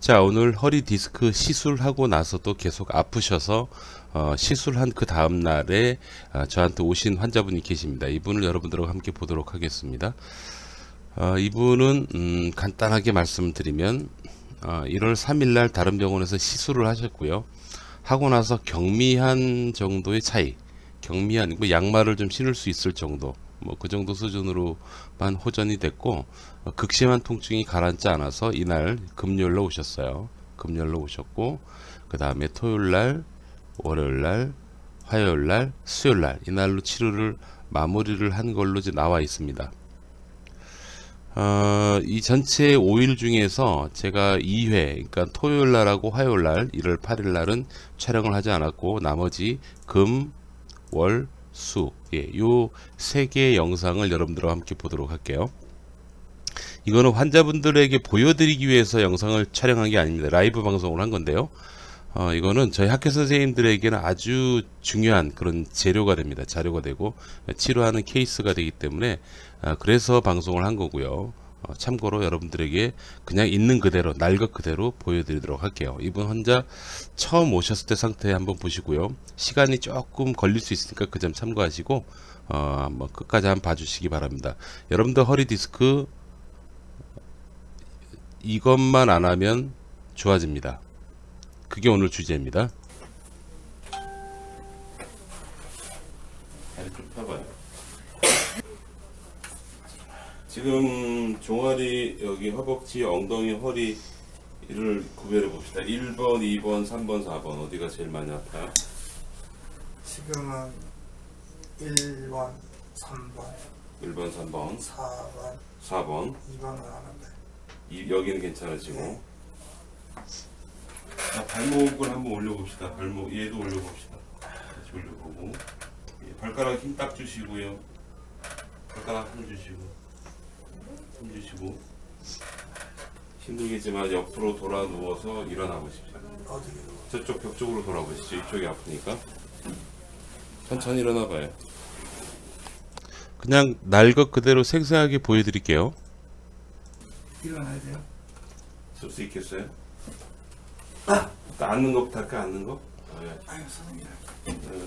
자, 오늘 허리 디스크 시술하고 나서도 계속 아프셔서 시술한 그 다음 날에 저한테 오신 환자분이 계십니다. 이분을 여러분들과 함께 보도록 하겠습니다. 이분은 간단하게 말씀드리면 1월 3일 날 다른 병원에서 시술을 하셨고요. 하고 나서 경미한 정도의 차이, 경미한 뭐 양말을 좀 신을 수 있을 정도, 뭐 그 정도 수준으로만 호전이 됐고, 극심한 통증이 가라앉지 않아서 이날 금요일로 오셨어요. 금요일로 오셨고, 그 다음에 토요일날, 월요일날, 화요일날, 수요일날 이날로 치료를 마무리를 한 걸로 이제 나와 있습니다. 이 전체 5일 중에서 제가 2회, 그러니까 토요일날하고 화요일날 1월 8일날은 촬영을 하지 않았고, 나머지 금, 월, 수, 요 3개의 영상을 여러분들과 함께 보도록 할게요. 이거는 환자분들에게 보여드리기 위해서 영상을 촬영한 게 아닙니다. 라이브 방송을 한 건데요. 이거는 저희 학교 선생님들에게는 아주 중요한 그런 재료가 됩니다. 자료가 되고 치료하는 케이스가 되기 때문에 그래서 방송을 한 거고요. 참고로 여러분들에게 그냥 있는 그대로 날 것 그대로 보여드리도록 할게요. 이분 환자 처음 오셨을 때 상태 한번 보시고요. 시간이 조금 걸릴 수 있으니까 그 점 참고하시고 한번 끝까지 한번 봐주시기 바랍니다. 여러분들 허리 디스크 이것만 안 하면 좋아집니다. 그게 오늘 주제입니다. 다리 좀 펴봐요. 지금 종아리, 여기 허벅지, 엉덩이, 허리를 구별해 봅시다. 1번, 2번, 3번, 4번 어디가 제일 많이 아파요? 지금은 1번, 3번, 1번, 3번, 4번, 4번. 2번은 하는데 여기는 괜찮으시고. 자, 발목을 한번 올려봅시다. 발목, 얘도 올려봅시다. 같이 올려보고. 발가락 힘 딱 주시고요. 발가락 힘 주시고. 힘 주시고. 힘들겠지만 옆으로 돌아 누워서 일어나 보십시오. 어디로? 저쪽 벽 쪽으로 돌아 보시죠. 이쪽이 아프니까. 천천히 일어나 봐요. 그냥 날 것 그대로 생생하게 보여드릴게요. 일어나야 돼요? 쓸 수 있겠어요? 앉는 것부터 할까? 앉는 거? 아유 선생님.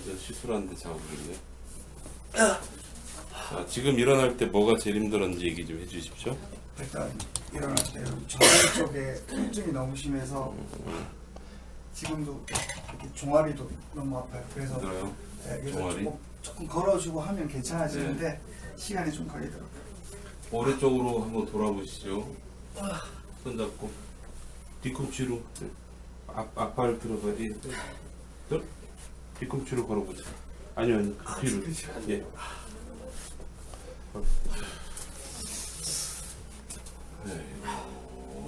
저 시술하는데 자고있네. 자, 지금 일어날 때 뭐가 제일 힘들었는지 얘기 좀 해주십시오. 일단 일어날 때 여기 종아리 쪽에 통증이 너무 심해서 지금도 이렇게 종아리도 너무 아파요. 그래서 힘들어요? 그래서 종아리? 조금 걸어주고 하면 괜찮아지는데 시간이 좀 걸리더라고요. 오른쪽으로 한번 돌아보시죠. 손 잡고 뒤꿈치로 앞발 들어봐야 돼. 뒤꿈치로 걸어보자. 아니요, 그 뒤로. 예.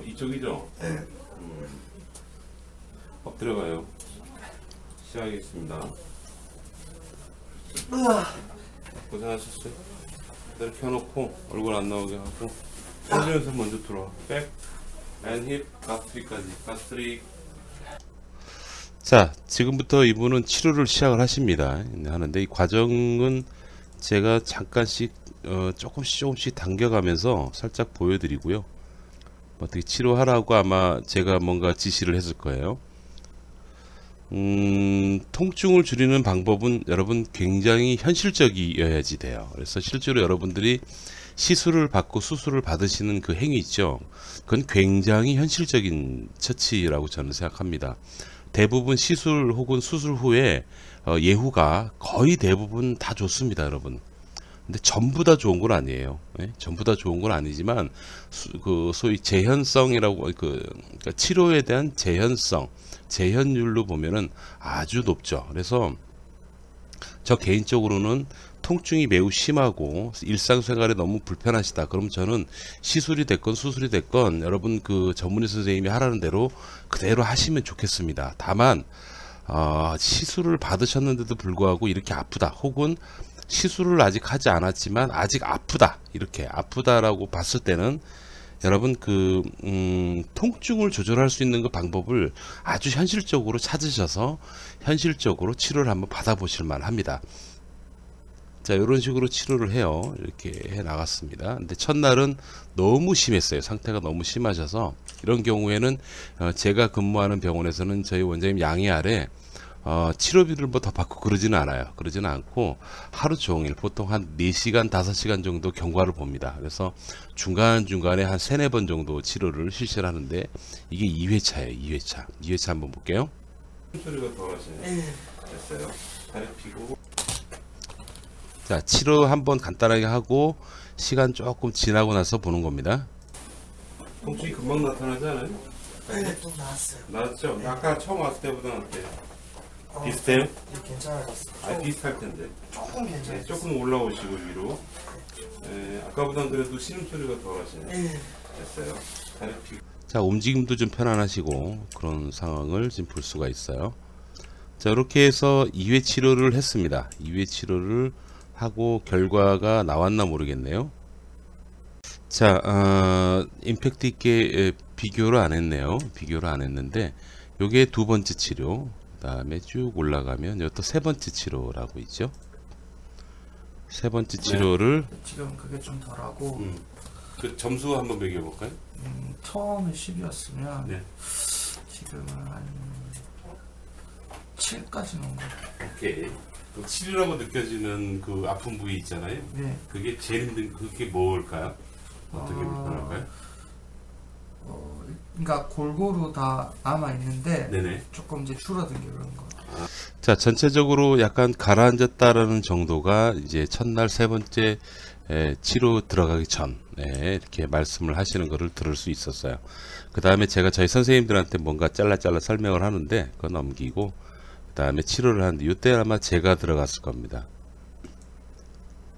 이쪽이죠? 네. 엎드려가요. 시작하겠습니다. 고생하셨어요. 이렇게 켜놓고 얼굴 안 나오게 하고 펴주면서 먼저 들어와. 백, 앤 힙, 가스트릭까지. 가스트릭. 자, 지금부터 이분은 치료를 시작을 하십니다. 하는데 이 과정은 제가 잠깐씩 조금씩 당겨가면서 살짝 보여드리고요. 어떻게 치료하라고 아마 제가 뭔가 지시를 했을 거예요. 통증을 줄이는 방법은 여러분 굉장히 현실적이어야지 돼요. 그래서 실제로 여러분들이 시술을 받고 수술을 받으시는 그 행위 있죠. 그건 굉장히 현실적인 처치라고 저는 생각합니다. 대부분 시술 혹은 수술 후에 예후가 거의 대부분 다 좋습니다, 여러분. 근데 전부 다 좋은 건 아니에요. 네? 전부 다 좋은 건 아니지만 소위 재현성이라고 그러니까 치료에 대한 재현성, 재현율로 보면은 아주 높죠. 그래서 저 개인적으로는 통증이 매우 심하고 일상생활에 너무 불편하시다. 그럼 저는 시술이 됐건 수술이 됐건 여러분 그 전문의 선생님이 하라는 대로 그대로 하시면 좋겠습니다. 다만 시술을 받으셨는데도 불구하고 이렇게 아프다, 혹은 시술을 아직 하지 않았지만 아직 아프다, 이렇게 아프다라고 봤을 때는 여러분 통증을 조절할 수 있는 그 방법을 아주 현실적으로 찾으셔서 현실적으로 치료를 한번 받아보실 만합니다. 자, 이런 식으로 치료를 해요. 이렇게 해 나갔습니다. 근데 첫날은 너무 심했어요. 상태가 너무 심하셔서 이런 경우에는 제가 근무하는 병원에서는 저희 원장님 양해 아래 치료비를 뭐 더 받고 그러지는 않아요. 그러지는 않고 하루 종일 보통 한 4시간, 5시간 정도 경과를 봅니다. 그래서 중간중간에 한 3, 4번 정도 치료를 실시를 하는데 이게 2회차예요. 2회차. 2회차 한번 볼게요. 소리가 더 하시네. 됐어요. 다리 피고. 자, 치료 한번 간단하게 하고 시간 조금 지나고 나서 보는 겁니다. 통증이 금방 나타나지 않아요? 네, 또 나왔어요. 나왔죠? 아까 처음 왔을 때보다는 어때요? 비슷해요? 네, 괜찮아졌어요. 비슷할 텐데. 조금 괜찮아요. 네, 조금 올라오시고 위로. 네, 아까보다는 그래도 신음소리가 덜 하시네. 네. 됐어요. 다리 피고. 자, 움직임도 좀 편안하시고 그런 상황을 지금 볼 수가 있어요. 자, 이렇게 해서 2회 치료를 했습니다. 2회 치료를 하고 결과가 나왔나 모르겠네요. 자, 임팩트 있게 비교를 안 했네요. 비교를 안 했는데 요게 두 번째 치료, 그 다음에 쭉 올라가면 이것도 세 번째 치료라고 있죠. 세 번째 치료를 지금 그게 좀 덜하고 그 점수 한번 매겨볼까요? 처음에 10이었으면 네. 지금은 한 7까지 온 거. 오케이. 그 치료라고 느껴지는 그 아픈 부위 있잖아요. 네. 그게 제일 힘든 그게 뭘까요? 어떻게 불편할까요? 그러니까 골고루 다 남아 있는데 네네. 조금 이제 줄어든 게 그런 거. 자, 전체적으로 약간 가라앉았다라는 정도가 이제 첫날 세 번째 치료 들어가기 전 이렇게 말씀을 하시는 거를 들을 수 있었어요. 그 다음에 제가 저희 선생님들한테 뭔가 잘라 설명을 하는데 그거 넘기고 그 다음에 치료를 하는데 이때 아마 제가 들어갔을 겁니다.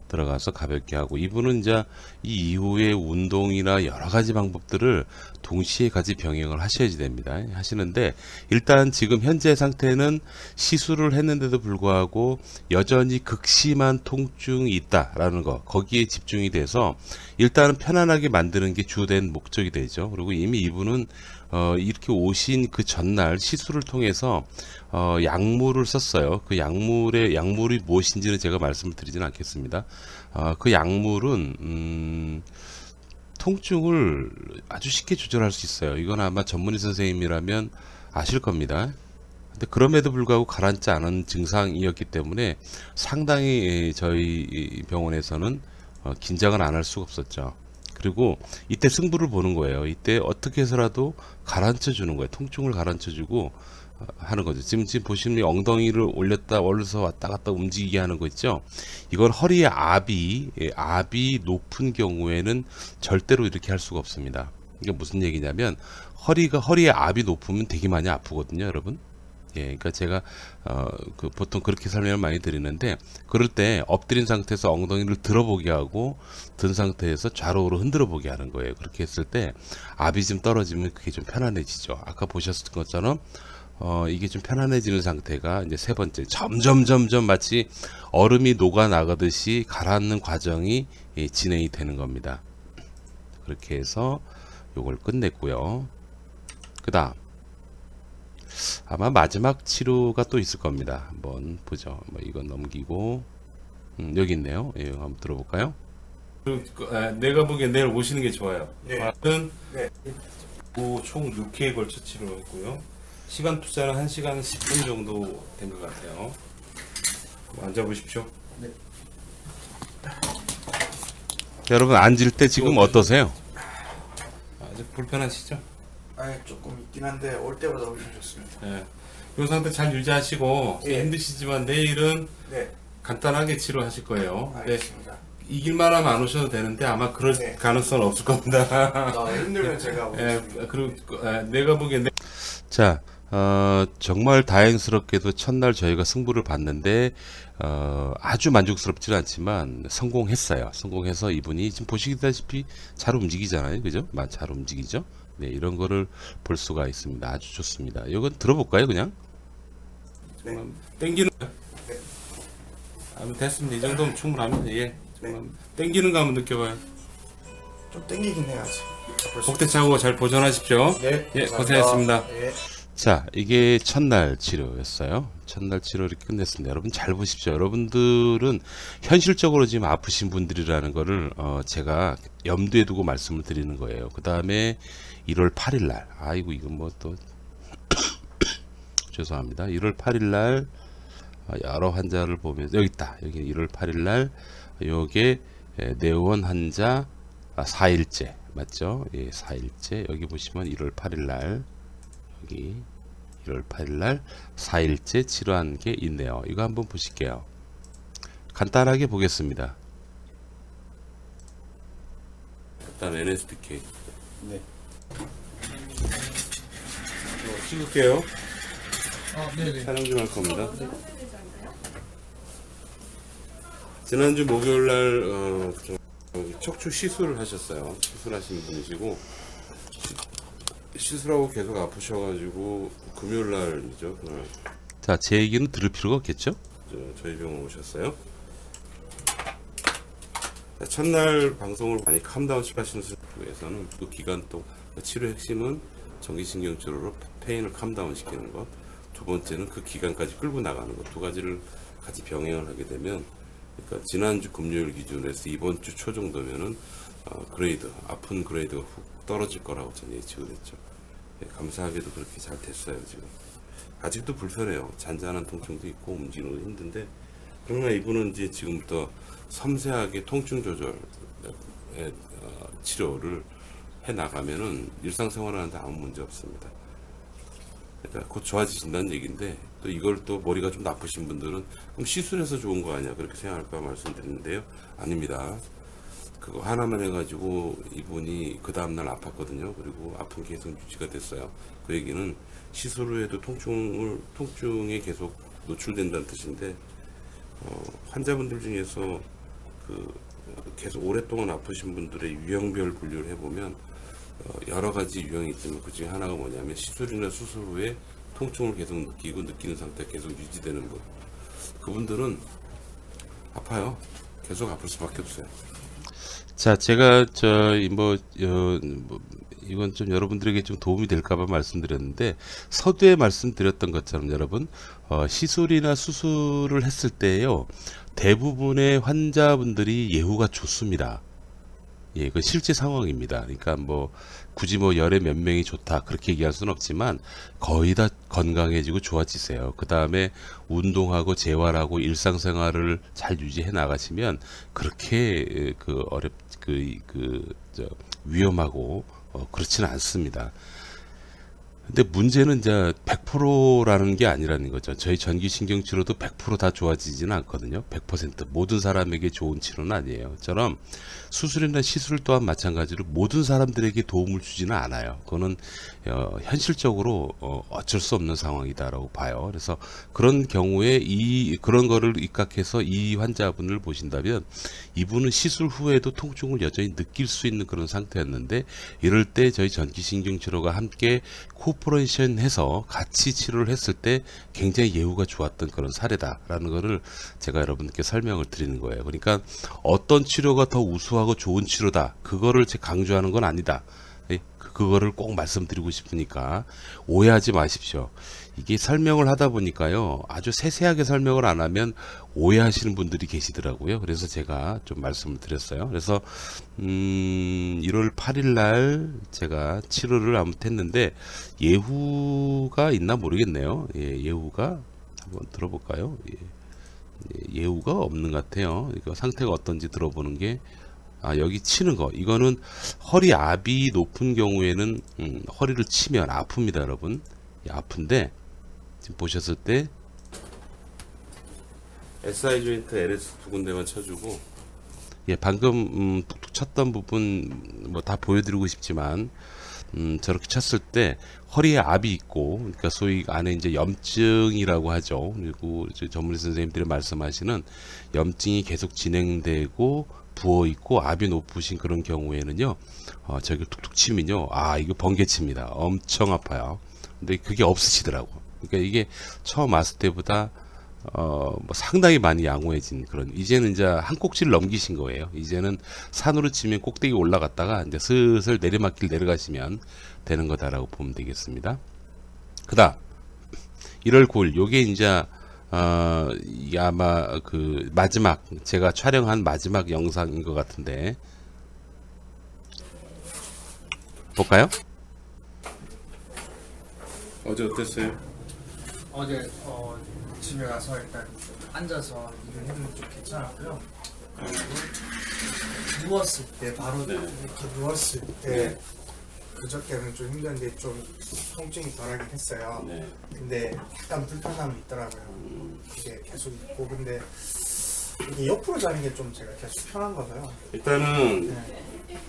들어가서 가볍게 하고 이분은 이제 이 이후에 운동이나 여러 가지 방법들을 동시에 같이 병행을 하셔야지 됩니다. 하시는데 일단 지금 현재 상태는 시술을 했는데도 불구하고 여전히 극심한 통증이 있다라는 거 거기에 집중이 돼서 일단은 편안하게 만드는 게 주된 목적이 되죠. 그리고 이미 이분은 이렇게 오신 그 전날 시술을 통해서 약물을 썼어요. 그 약물이 무엇인지는 제가 말씀을 드리지는 않겠습니다. 그 약물은 통증을 아주 쉽게 조절할 수 있어요. 이건 아마 전문의 선생님이라면 아실 겁니다. 근데 그럼에도 불구하고 가라앉지 않은 증상이었기 때문에 상당히 저희 병원에서는 긴장을 안 할 수가 없었죠. 그리고 이때 승부를 보는 거예요. 이때 어떻게 해서라도 가라앉혀 주는 거예요. 통증을 가라앉혀 주고 하는 거죠. 지금 보시면 엉덩이를 올려서 왔다 갔다 움직이게 하는 거 있죠. 이건 허리의 압이 높은 경우에는 절대로 이렇게 할 수가 없습니다. 이게 무슨 얘기냐면 허리의 압이 높으면 되게 많이 아프거든요, 여러분. 예, 그러니까 제가 보통 그렇게 설명을 많이 드리는데 그럴 때 엎드린 상태에서 엉덩이를 들어보게 하고 든 상태에서 좌우로 흔들어 보게 하는 거예요. 그렇게 했을 때 압이 좀 떨어지면 그게 좀 편안해지죠. 아까 보셨을 것처럼 이게 좀 편안해지는 상태가 이제 세 번째 점점 마치 얼음이 녹아 나가듯이 가라앉는 과정이 진행이 되는 겁니다. 그렇게 해서 요걸 끝냈고요. 그 다음 아마 마지막 치료가 또 있을 겁니다. 한번 보죠. 이건 넘기고 여기 있네요. 예, 한번 들어볼까요? 내가 보기엔 내일 오시는 게 좋아요. 네. 네. 총 6회에 걸쳐 치료했고요. 시간 투자는 1시간 10분 정도 된 것 같아요. 앉아보십시오. 네. 여러분 앉을 때 지금 어떠세요? 아주 불편하시죠? 조금 있긴 한데 올 때보다 훨씬 좋습니다. 네. 이 상태 잘 유지하시고 예. 힘드시지만 내일은 네. 간단하게 치료하실 거예요. 알겠습니다. 이길만 하면 안 오셔도 되는데 아마 그럴 네. 가능성은 없을 겁니다. 힘들면 제가 오겠습니다. 그리고 내가 보기엔 자, 정말 다행스럽게도 첫날 저희가 승부를 봤는데 아주 만족스럽지는 않지만 성공했어요. 성공해서 이분이 지금 보시다시피 잘 움직이잖아요. 그죠? 잘 움직이죠? 네, 이런 거를 볼 수가 있습니다. 아주 좋습니다. 이건 들어볼까요, 그냥? 네. 땡기는 네. 됐습니다. 이 정도면 충분합니다. 예. 네. 땡기는 거 한번 느껴봐요. 좀 땡기긴 해야지. 복대 차고 잘 보존하십시오. 네. 예, 감사합니다. 고생했습니다. 네. 자, 이게 첫날 치료였어요. 첫날 치료를 끝냈습니다. 여러분 잘 보십시오. 여러분들은 현실적으로 지금 아프신 분들이라는 거를 제가 염두에 두고 말씀을 드리는 거예요. 그 다음에 1월 8일 날, 아이고 이건 뭐 또 죄송합니다. 1월 8일 날 여러 환자를 보면 여기 있다. 여기 1월 8일 날 요게 내원 환자 4일째 맞죠? 예, 4일째. 여기 보시면 1월 8일 날 여기 1월 8일 날 4일째 치료한 게 있네요. 이거 한번 보실게요. 간단하게 보겠습니다. 일단 NSPK. 네. 찍을게요. 네네. 촬영 좀 할 겁니다. 지난주 목요일날 척추 시술을 하셨어요. 시술하신 분이시고 시술하고 계속 아프셔가지고 금요일날이죠. 그날. 자, 제 얘기는 들을 필요가 없겠죠? 저희 병원 오셨어요. 자, 첫날 방송을 많이 캄다운 하시는 위해서는 그 기간 또 치료 핵심은 전기신경 치료로 페인을 캄다운 시키는 것. 두 번째는 그 기간까지 끌고 나가는 것. 두 가지를 같이 병행을 하게 되면, 그러니까 지난주 금요일 기준에서 이번 주 초 정도면은 그레이드, 아픈 그레이드가 훅 떨어질 거라고 저는 예측을 했죠. 예, 감사하게도 그렇게 잘 됐어요. 지금 아직도 불편해요. 잔잔한 통증도 있고 움직이는 거 힘든데, 그러나 이분은 이제 지금부터 섬세하게 통증 조절의 치료를 해 나가면은 일상생활하는데 아무 문제 없습니다. 그러니까 곧 좋아지신다는 얘기인데, 또 이걸 또 머리가 좀 나쁘신 분들은 그럼 시술해서 좋은 거 아니야 그렇게 생각할까 말씀드리는데요. 아닙니다. 그거 하나만 해가지고 이분이 그 다음날 아팠거든요. 그리고 아픈 게 계속 유지가 됐어요. 그 얘기는 시술 후에도 통증에 계속 노출된다는 뜻인데, 환자분들 중에서 계속 오랫동안 아프신 분들의 유형별 분류를 해보면 여러 가지 유형이 있지만 그 중에 하나가 뭐냐면 시술이나 수술 후에 통증을 계속 느끼고 느끼는 상태가 계속 유지되는 분. 그분들은 아파요. 계속 아플 수밖에 없어요. 자, 제가 이건 좀 여러분들에게 좀 도움이 될까봐 말씀드렸는데, 서두에 말씀드렸던 것처럼 여러분 시술이나 수술을 했을 때요, 대부분의 환자분들이 예후가 좋습니다. 예, 그 실제 상황입니다. 그러니까 뭐 굳이 뭐 열에 몇 명이 좋다 그렇게 얘기할 수는 없지만 거의 다 건강해지고 좋아지세요. 그 다음에 운동하고 재활하고 일상생활을 잘 유지해 나가시면 그렇게 위험하고 그렇지는 않습니다. 근데 문제는 이제 100%라는 게 아니라는 거죠. 저희 전기신경치료도 100% 다 좋아지지는 않거든요. 100% 모든 사람에게 좋은 치료는 아니에요. 저처럼 수술이나 시술 또한 마찬가지로 모든 사람들에게 도움을 주지는 않아요. 그거는 현실적으로 어쩔 수 없는 상황이다라고 봐요. 그래서 그런 경우에 그런 거를 입각해서 이 환자분을 보신다면 이분은 시술 후에도 통증을 여전히 느낄 수 있는 그런 상태였는데, 이럴 때 저희 전기신경치료가 함께 코퍼레이션 해서 같이 치료를 했을 때 굉장히 예후가 좋았던 그런 사례다라는 거를 제가 여러분께 설명을 드리는 거예요. 그러니까 어떤 치료가 더 우수하고 좋은 치료다, 그거를 제가 강조하는 건 아니다. 그거를 꼭 말씀드리고 싶으니까 오해하지 마십시오. 이게 설명을 하다 보니까요, 아주 세세하게 설명을 안 하면 오해하시는 분들이 계시더라고요. 그래서 제가 좀 말씀을 드렸어요. 그래서 1월 8일 날 제가 치료를 아무튼 했는데 예후가 있나 모르겠네요. 예, 예후가 한번 들어볼까요? 예, 예후가 없는 것 같아요. 이거 상태가 어떤지 들어보는 게, 여기 치는 거, 이거는 허리 압이 높은 경우에는 허리를 치면 아픕니다, 여러분. 예, 아픈데 지금 보셨을 때 SI 조인트 LS 두 군데만 쳐주고, 예, 방금 툭툭 쳤던 부분 뭐 다 보여드리고 싶지만 저렇게 쳤을 때 허리에 압이 있고, 그러니까 소위 안에 이제 염증이라고 하죠. 그리고 전문의 선생님들이 말씀하시는 염증이 계속 진행되고 부어 있고 압이 높으신 그런 경우에는요, 저기 툭툭 치면요, 이거 번개칩니다. 엄청 아파요. 근데 그게 없으시더라고. 그러니까 이게 처음 왔을 때보다 뭐 상당히 많이 양호해진 그런, 이제는 이제 한 꼭지를 넘기신 거예요. 이제는 산으로 치면 꼭대기 올라갔다가 이제 슬슬 내리막길 내려가시면 되는 거다라고 보면 되겠습니다. 그다음 1월 9일 요게 이제 이게 아마 그 마지막 제가 촬영한 마지막 영상인 것 같은데 볼까요? 어제 어땠어요? 어제 집에 가서 일단 앉아서 일을 했는데 좀 괜찮았고요. 그리고 누웠을 때 바로 네. 이렇게 누웠을 때 네. 그저께는 좀 힘든데 좀 통증이 덜하긴 했어요. 네. 근데 약간 불편함이 있더라고요. 그게 계속 있고 근데 이게 옆으로 자는 게 좀 제가 계속 편한 거서요. 일단은 네.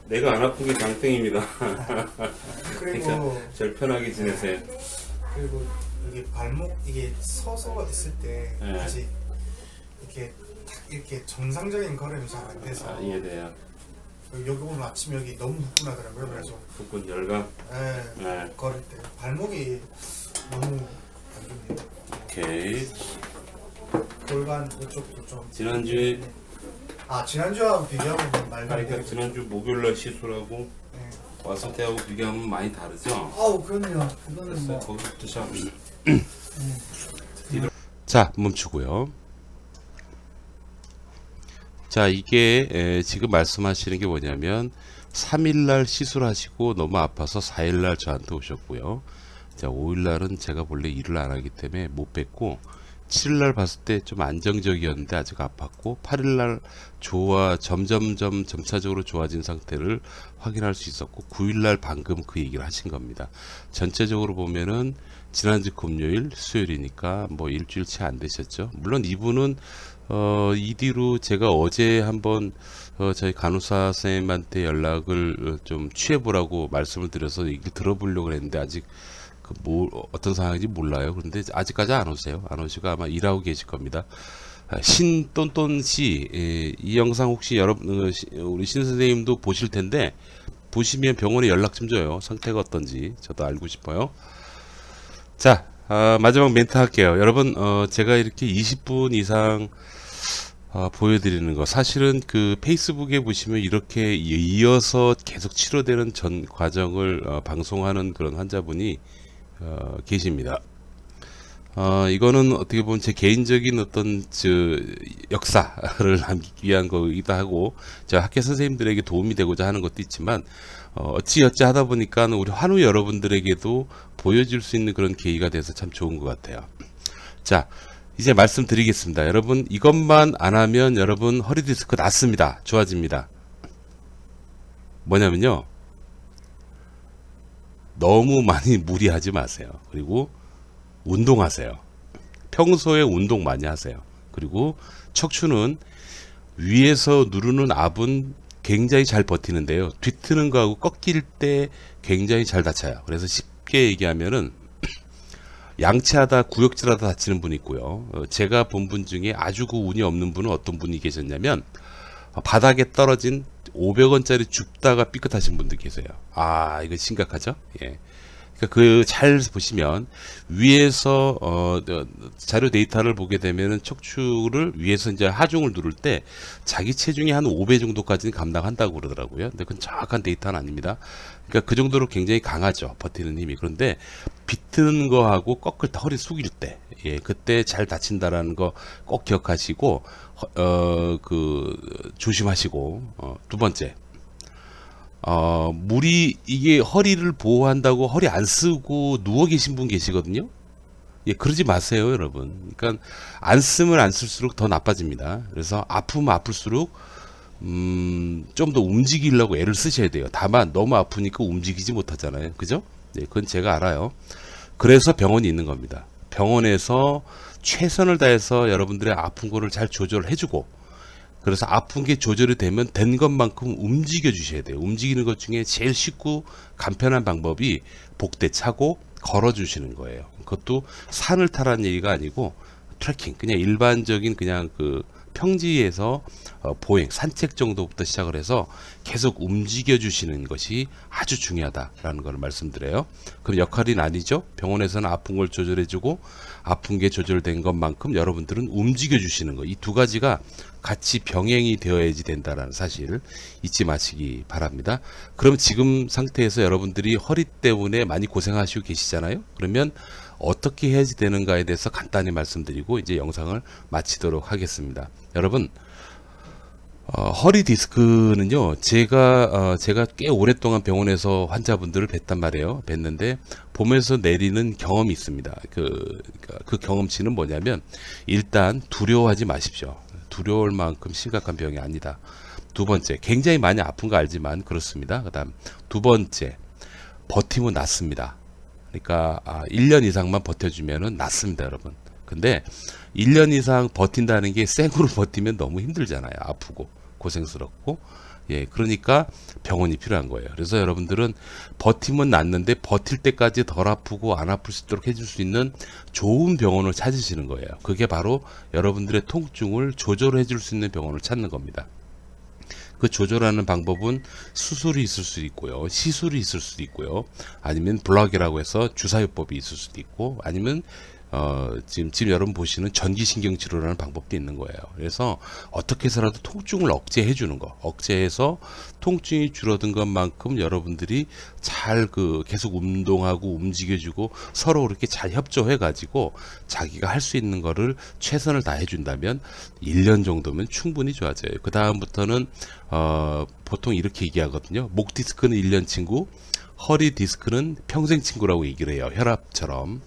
내가 안 아픈 게 장땡입니다. 그리고 그러니까 제일 편하게 지내세요. 그리고 이게 발목 이게 서서가 됐을 때 네. 아직 이렇게 딱 이렇게 정상적인 걸음이 잘 안 돼서 이해돼요. 여기 오늘 아침 여기 너무 후끈하더라고요. 그래서 후끈 열감. 네. 걸을 때 발목이 너무 안 좋네요. 오케이. 골반 이쪽도 좀 지난주에 지난주하고 비교하면 말도 안 그러니까 되게 지난주 목요일날 시술하고 네. 왔을 때하고 비교하면 많이 다르죠? 아우 그럼요. 그거는 뭐 거기부터 시작합니다. 자, 멈추고요. 자, 이게 지금 말씀하시는 게 뭐냐면 3일날 시술하시고 너무 아파서 4일날 저한테 오셨고요. 자, 5일날은 제가 원래 일을 안 하기 때문에 못 뵀고 7일날 봤을 때 좀 안정적이었는데 아직 아팠고 8일날 점차적으로 좋아진 상태를 확인할 수 있었고 9일날 방금 그 얘기를 하신 겁니다. 전체적으로 보면은 지난주 금요일 수요일이니까 뭐 일주일 채 안 되셨죠. 물론 이분은 이 뒤로 제가 어제 한번 저희 간호사 선생님한테 연락을 좀 취해보라고 말씀을 드려서 얘기를 들어보려고 했는데 아직 어떤 상황인지 몰라요. 그런데 아직까지 안 오세요. 안 오시고 아마 일하고 계실 겁니다. 신똔똔 씨, 이 영상 혹시 여러분 우리 신 선생님도 보실 텐데 보시면 병원에 연락 좀 줘요. 상태가 어떤지 저도 알고 싶어요. 자, 마지막 멘트 할게요. 여러분, 제가 이렇게 20분 이상 보여드리는 거 사실은 그 페이스북에 보시면 이렇게 이어서 계속 치료되는 전 과정을 방송하는 그런 환자분이 계십니다. 이거는 어떻게 보면 제 개인적인 어떤 역사를 남기기 위한 거이기도 하고 제가 학교 선생님들에게 도움이 되고자 하는 것도 있지만 어찌어찌 하다 보니까 우리 환우 여러분들에게도 보여줄 수 있는 그런 계기가 돼서 참 좋은 것 같아요. 자, 이제 말씀드리겠습니다. 여러분, 이것만 안 하면 여러분 허리 디스크 낫습니다. 좋아집니다. 뭐냐면요, 너무 많이 무리하지 마세요. 그리고 운동하세요. 평소에 운동 많이 하세요. 그리고 척추는 위에서 누르는 압은 굉장히 잘 버티는데요, 뒤트는 거하고 꺾일 때 굉장히 잘 다쳐요. 그래서 쉽게 얘기하면은 양치하다 구역질하다 다치는 분이 있고요. 제가 본 분 중에 아주 그 운이 없는 분은 어떤 분이 계셨냐면 바닥에 떨어진 500원짜리 줍다가 삐끗하신 분들 계세요. 이거 심각하죠? 예. 그러니까 잘 보시면 위에서 자료 데이터를 보게 되면은 척추를 위에서 이제 하중을 누를 때 자기 체중이 한 5배 정도까지는 감당한다고 그러더라고요. 근데 그건 정확한 데이터는 아닙니다. 그러니까 그 정도로 굉장히 강하죠, 버티는 힘이. 그런데 비트는 거하고 꺾을 때 허리 숙일 때, 그때 잘 다친다라는 거 꼭 기억하시고 조심하시고. 두 번째, 이게 허리를 보호한다고 허리 안 쓰고 누워 계신 분 계시거든요. 그러지 마세요, 여러분. 그러니까 안 쓰면 안 쓸수록 더 나빠집니다. 그래서 아프면 아플수록 좀 더 움직이려고 애를 쓰셔야 돼요. 다만 너무 아프니까 움직이지 못하잖아요. 그죠? 그건 제가 알아요. 그래서 병원이 있는 겁니다. 병원에서 최선을 다해서 여러분들의 아픈 거를 잘 조절을 해주고, 그래서 아픈 게 조절이 되면 된 것만큼 움직여 주셔야 돼요. 움직이는 것 중에 제일 쉽고 간편한 방법이 복대 차고 걸어 주시는 거예요. 그것도 산을 타라는 얘기가 아니고 트레킹, 그냥 일반적인 그냥 평지에서 보행, 산책 정도부터 시작을 해서 계속 움직여 주시는 것이 아주 중요하다라는 걸 말씀드려요. 그럼 역할이 나뉘죠. 병원에서는 아픈 걸 조절해 주고 아픈 게 조절된 것만큼 여러분들은 움직여 주시는 거, 이 두 가지가 같이 병행이 되어야지 된다는 사실 잊지 마시기 바랍니다. 그럼 지금 상태에서 여러분들이 허리 때문에 많이 고생하시고 계시잖아요. 그러면 어떻게 해야지 되는가에 대해서 간단히 말씀드리고 이제 영상을 마치도록 하겠습니다. 여러분, 허리 디스크는요, 제가 꽤 오랫동안 병원에서 환자분들을 뵀단 말이에요. 뵀는데 보면서 내리는 경험이 있습니다. 그 경험치는 뭐냐면, 일단 두려워하지 마십시오. 두려울 만큼 심각한 병이 아니다. 두 번째, 굉장히 많이 아픈 거 알지만 그렇습니다. 그 다음 두 번째, 버티면 낫습니다. 그러니까 1년 이상만 버텨주면은 낫습니다, 여러분. 근데 1년 이상 버틴다는 게 생으로 버티면 너무 힘들잖아요. 아프고 고생스럽고. 예, 그러니까 병원이 필요한 거예요. 그래서 여러분들은 버티면 낫는데 버틸 때까지 덜 아프고 안 아플 수 있도록 해줄 수 있는 좋은 병원을 찾으시는 거예요. 그게 바로 여러분들의 통증을 조절해 줄 수 있는 병원을 찾는 겁니다. 그 조절하는 방법은 수술이 있을 수 있고요, 시술이 있을 수도 있고요, 아니면 블락이라고 해서 주사요법이 있을 수도 있고, 아니면 지금 여러분 보시는 전기신경치료라는 방법도 있는 거예요. 그래서 어떻게 해서라도 통증을 억제해 주는 거, 억제해서 통증이 줄어든 것만큼 여러분들이 잘 계속 운동하고 움직여주고 서로 그렇게 잘 협조해 가지고 자기가 할 수 있는 거를 최선을 다해 준다면 1년 정도면 충분히 좋아져요. 그 다음부터는 보통 이렇게 얘기하거든요. 목 디스크는 1년 친구, 허리 디스크는 평생 친구라고 얘기를 해요. 혈압처럼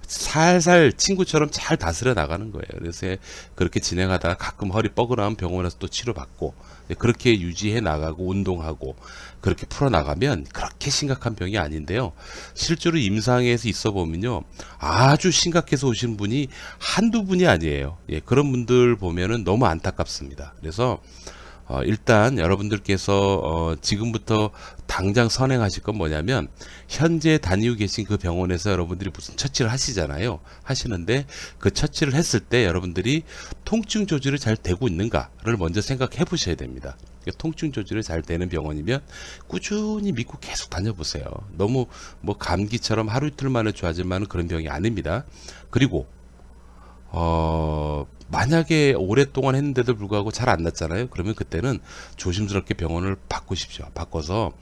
살살 친구처럼 잘 다스려 나가는 거예요. 그래서 그렇게 진행하다가 가끔 허리 뻐근하면 병원에서 또 치료받고, 그렇게 유지해 나가고 운동하고 그렇게 풀어 나가면 그렇게 심각한 병이 아닌데요. 실제로 임상에서 있어 보면요, 아주 심각해서 오신 분이 한두 분이 아니에요. 예, 그런 분들 보면은 너무 안타깝습니다. 그래서 일단 여러분들께서 지금부터 당장 선행하실 건 뭐냐면, 현재 다니고 계신 그 병원에서 여러분들이 무슨 처치를 하시잖아요. 하시는데 그 처치를 했을 때 여러분들이 통증 조절이 잘 되고 있는가를 먼저 생각해 보셔야 됩니다. 통증 조절이 잘 되는 병원이면 꾸준히 믿고 계속 다녀보세요. 너무 뭐 감기처럼 하루 이틀 만에 좋아지는 그런 병이 아닙니다. 그리고 만약에 오랫동안 했는데도 불구하고 잘 안 낫잖아요. 그러면 그때는 조심스럽게 병원을 바꾸십시오. 바꿔서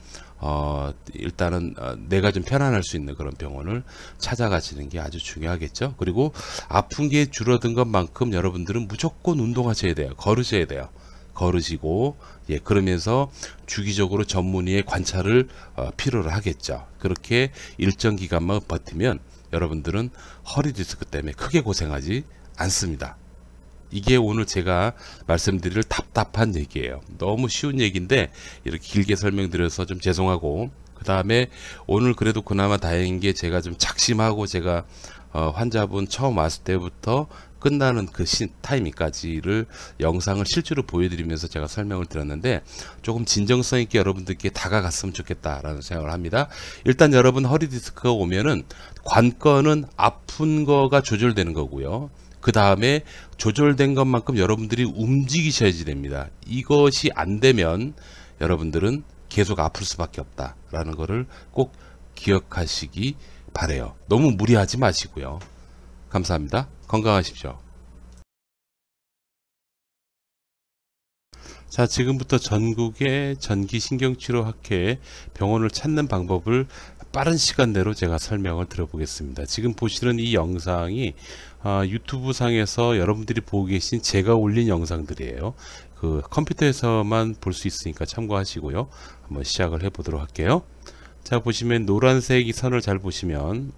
일단은 내가 좀 편안할 수 있는 그런 병원을 찾아가시는 게 아주 중요하겠죠. 그리고 아픈 게 줄어든 것만큼 여러분들은 무조건 운동하셔야 돼요. 걸으셔야 돼요. 걸으시고, 예, 그러면서 주기적으로 전문의의 관찰을 필요로 하겠죠. 그렇게 일정 기간만 버티면 여러분들은 허리 디스크 때문에 크게 고생하지 않습니다. 이게 오늘 제가 말씀드릴 답답한 얘기예요. 너무 쉬운 얘기인데 이렇게 길게 설명드려서 좀 죄송하고, 그 다음에 오늘 그래도 그나마 다행인 게 제가 좀 작심하고 제가 환자분 처음 왔을 때부터 끝나는 그 타이밍까지를 영상을 실제로 보여드리면서 제가 설명을 드렸는데, 조금 진정성 있게 여러분들께 다가갔으면 좋겠다라는 생각을 합니다. 일단 여러분 허리 디스크가 오면은 관건은 아픈 거가 조절되는 거고요. 그 다음에 조절된 것만큼 여러분들이 움직이셔야지 됩니다. 이것이 안 되면 여러분들은 계속 아플 수밖에 없다라는 거를 꼭 기억하시기 바래요. 너무 무리하지 마시고요. 감사합니다. 건강하십시오. 자, 지금부터 전국의 전기신경치료학회 병원을 찾는 방법을 빠른 시간 내로 제가 설명을 드려보겠습니다. 지금 보시는 이 영상이 유튜브 상에서 여러분들이 보고 계신 제가 올린 영상들이에요. 그 컴퓨터에서만 볼 수 있으니까 참고하시고요. 한번 시작을 해 보도록 할게요. 자, 보시면 노란색 이 선을 잘 보시면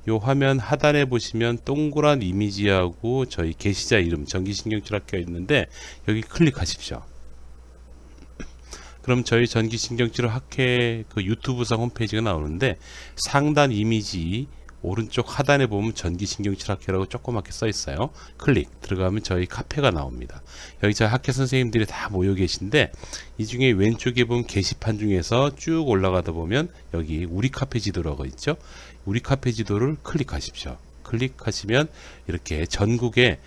요 화면 하단에 보시면 동그란 이미지하고 저희 게시자 이름 전기신경치료학회가 있는데 여기 클릭하십시오. 그럼 저희 전기신경치료학회 그 유튜브상 홈페이지가 나오는데, 상단 이미지 오른쪽 하단에 보면 전기신경치료학회라고 조그맣게 써 있어요. 클릭 들어가면 저희 카페가 나옵니다. 여기 저희 학회 선생님들이 다 모여 계신데, 이 중에 왼쪽에 보면 게시판 중에서 쭉 올라가다 보면 여기 우리 카페 지도라고 있죠. 우리 카페 지도를 클릭하십시오. 클릭하시면 이렇게 전국에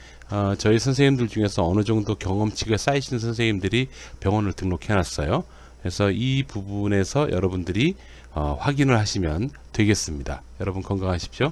저희 선생님들 중에서 어느 정도 경험치가 쌓이신 선생님들이 병원을 등록해 놨어요. 그래서 이 부분에서 여러분들이 확인을 하시면 되겠습니다. 여러분 건강하십시오.